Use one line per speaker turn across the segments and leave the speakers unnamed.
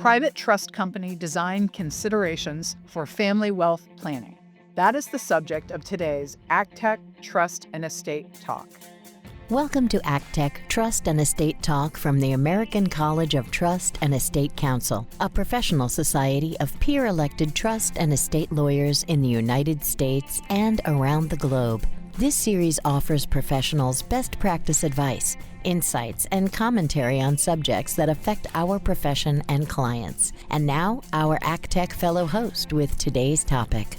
Private trust company design considerations for family wealth planning. That is the subject of today's ACTEC Trust and Estate Talk.
Welcome to ACTEC Trust and Estate Talk from the American College of Trust and Estate Counsel, a professional society of peer-elected trust and estate lawyers in the United States and around the globe. This series offers professionals best practice advice, insights, and commentary on subjects that affect our profession and clients. And now, our ACTEC Fellow host with today's topic.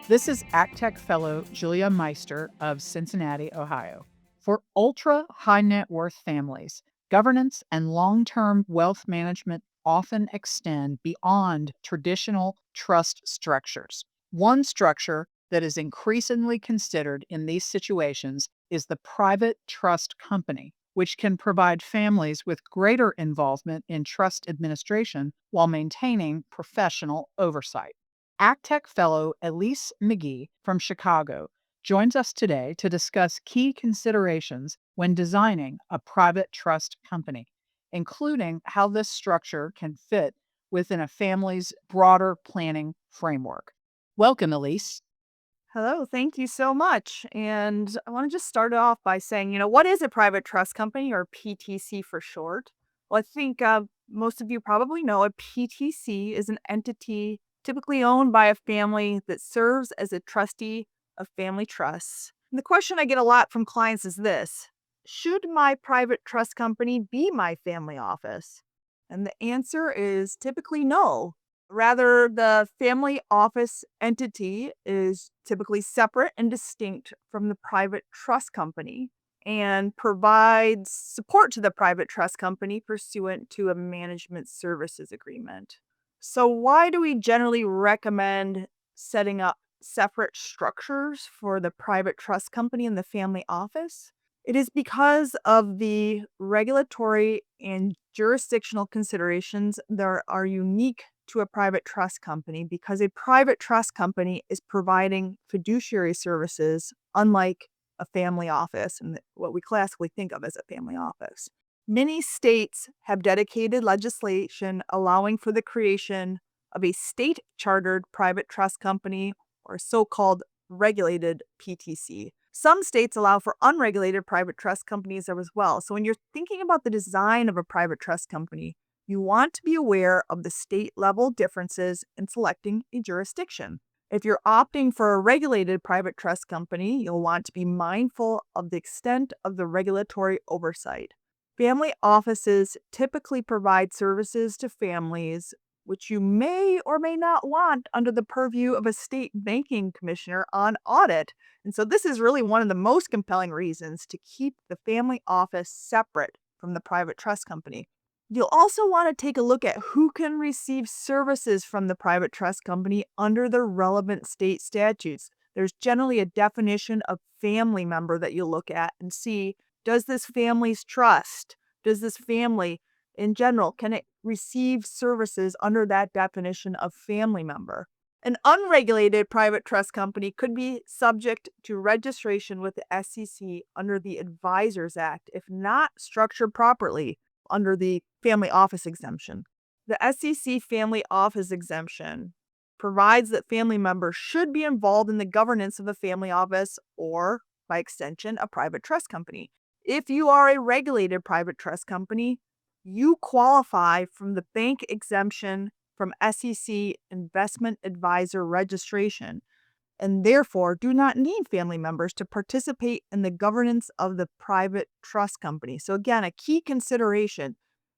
This is ACTEC Fellow Julia Meister of Cincinnati, Ohio. For ultra-high net worth families, governance and long-term wealth management often extend beyond traditional trust structures. One structure that is increasingly considered in these situations is the private trust company, which can provide families with greater involvement in trust administration while maintaining professional oversight. ACTEC Fellow Elise McGee from Chicago joins us today to discuss key considerations when designing a private trust company, including how this structure can fit within a family's broader planning framework. Welcome, Elise.
Hello, thank you so much. And I want to just start off by saying, what is a private trust company, or PTC for short? Well, I think most of you probably know a PTC is an entity typically owned by a family that serves as a trustee of family trusts. And the question I get a lot from clients is this: should my private trust company be my family office? And the answer is typically no. Rather, the family office entity is typically separate and distinct from the private trust company and provides support to the private trust company pursuant to a management services agreement. So, why do we generally recommend setting up separate structures for the private trust company and the family office? It is because of the regulatory and jurisdictional considerations that are unique to a private trust company, because a private trust company is providing fiduciary services unlike a family office and what we classically think of as a family office. Many states have dedicated legislation allowing for the creation of a state-chartered private trust company, or so-called regulated PTC. Some states allow for unregulated private trust companies as well. So when you're thinking about the design of a private trust company, you want to be aware of the state-level differences in selecting a jurisdiction. If you're opting for a regulated private trust company, you'll want to be mindful of the extent of the regulatory oversight. Family offices typically provide services to families which you may or may not want under the purview of a state banking commissioner on audit. And so this is really one of the most compelling reasons to keep the family office separate from the private trust company. You'll also want to take a look at who can receive services from the private trust company under the relevant state statutes. There's generally a definition of family member that you'll look at and see, does this family's trust, does this family in general, can it receive services under that definition of family member? An unregulated private trust company could be subject to registration with the SEC under the Advisors Act if not structured properly under the family office exemption. The SEC family office exemption provides that family members should be involved in the governance of a family office or, by extension, a private trust company. If you are a regulated private trust company, you qualify from the bank exemption from SEC investment advisor registration, and therefore do not need family members to participate in the governance of the private trust company. So again, a key consideration: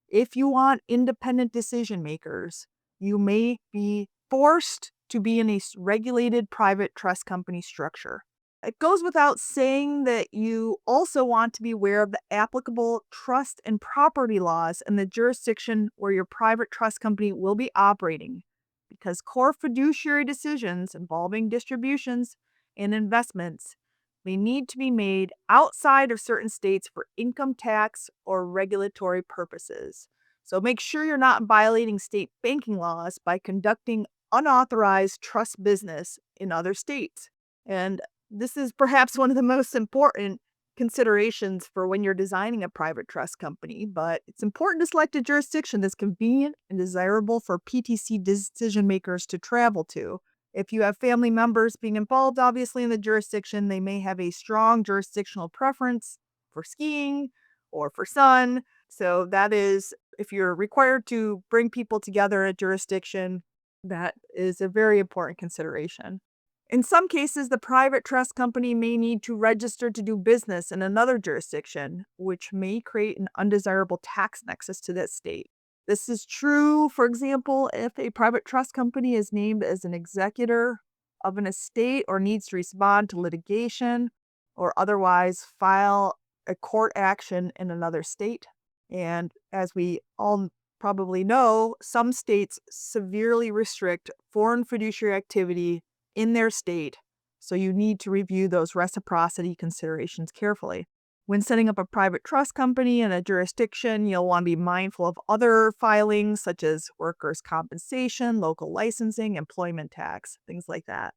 if you want independent decision makers, you may be forced to be in a regulated private trust company structure. It goes without saying that you also want to be aware of the applicable trust and property laws in the jurisdiction where your private trust company will be operating, because core fiduciary decisions involving distributions and investments may need to be made outside of certain states for income tax or regulatory purposes. So make sure you're not violating state banking laws by conducting unauthorized trust business in other states. And this is perhaps one of the most important considerations for when you're designing a private trust company, but it's important to select a jurisdiction that's convenient and desirable for PTC decision makers to travel to. If you have family members being involved, obviously, in the jurisdiction, they may have a strong jurisdictional preference for skiing or for sun. So, that is, if you're required to bring people together at jurisdiction, that is a very important consideration. In some cases, the private trust company may need to register to do business in another jurisdiction, which may create an undesirable tax nexus to that state. This is true, for example, if a private trust company is named as an executor of an estate or needs to respond to litigation or otherwise file a court action in another state. And as we all probably know, some states severely restrict foreign fiduciary activity in their state, so you need to review those reciprocity considerations carefully. When setting up a private trust company in a jurisdiction, you'll want to be mindful of other filings such as workers' compensation, local licensing, employment tax, things like that.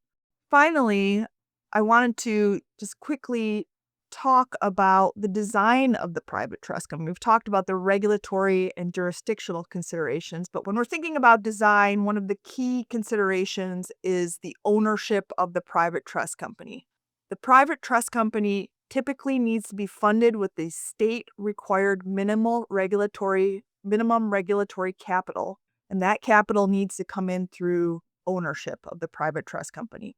Finally, I wanted to just quickly talk about the design of the private trust company. We've talked about the regulatory and jurisdictional considerations, but when we're thinking about design, one of the key considerations is the ownership of the private trust company. The private trust company typically needs to be funded with the state required minimum regulatory capital, and that capital needs to come in through ownership of the private trust company.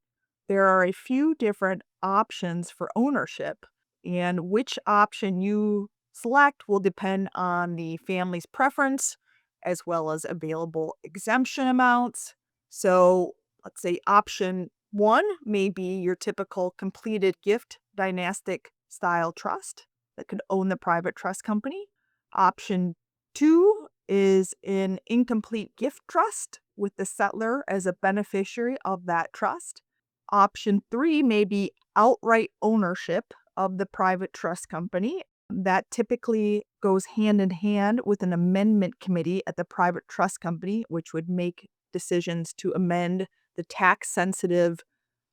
There are a few different options for ownership, and which option you select will depend on the family's preference as well as available exemption amounts. So, let's say option one may be your typical completed gift dynastic style trust that could own the private trust company. Option two is an incomplete gift trust with the settlor as a beneficiary of that trust. Option three may be outright ownership of the private trust company. That typically goes hand in hand with an amendment committee at the private trust company, which would make decisions to amend the tax sensitive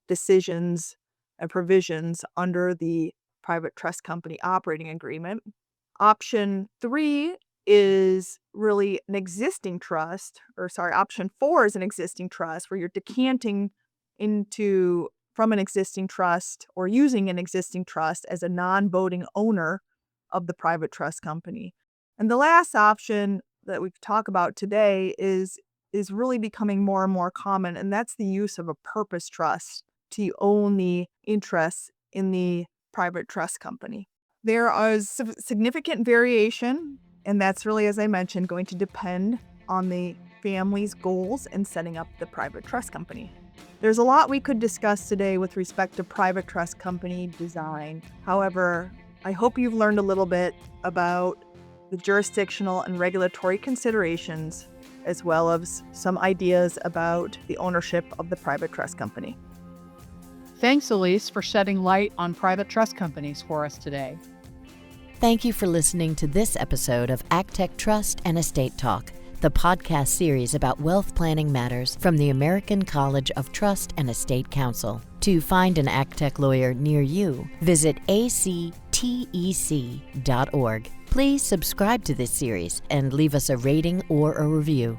decisions and provisions under the private trust company operating agreement. Option three is really an existing trust, option four is an existing trust where you're decanting from an existing trust or using an existing trust as a non-voting owner of the private trust company. And the last option that we talk about today is really becoming more and more common, and that's the use of a purpose trust to own the interests in the private trust company. There is significant variation, and that's really, as I mentioned, going to depend on the family's goals in setting up the private trust company. There's a lot we could discuss today with respect to private trust company design. However, I hope you've learned a little bit about the jurisdictional and regulatory considerations, as well as some ideas about the ownership of the private trust company.
Thanks, Elise, for shedding light on private trust companies for us today.
Thank you for listening to this episode of ACTEC Trust and Estate Talk, the podcast series about wealth planning matters from the American College of Trust and Estate Counsel. To find an ACTEC lawyer near you, visit actec.org. Please subscribe to this series and leave us a rating or a review.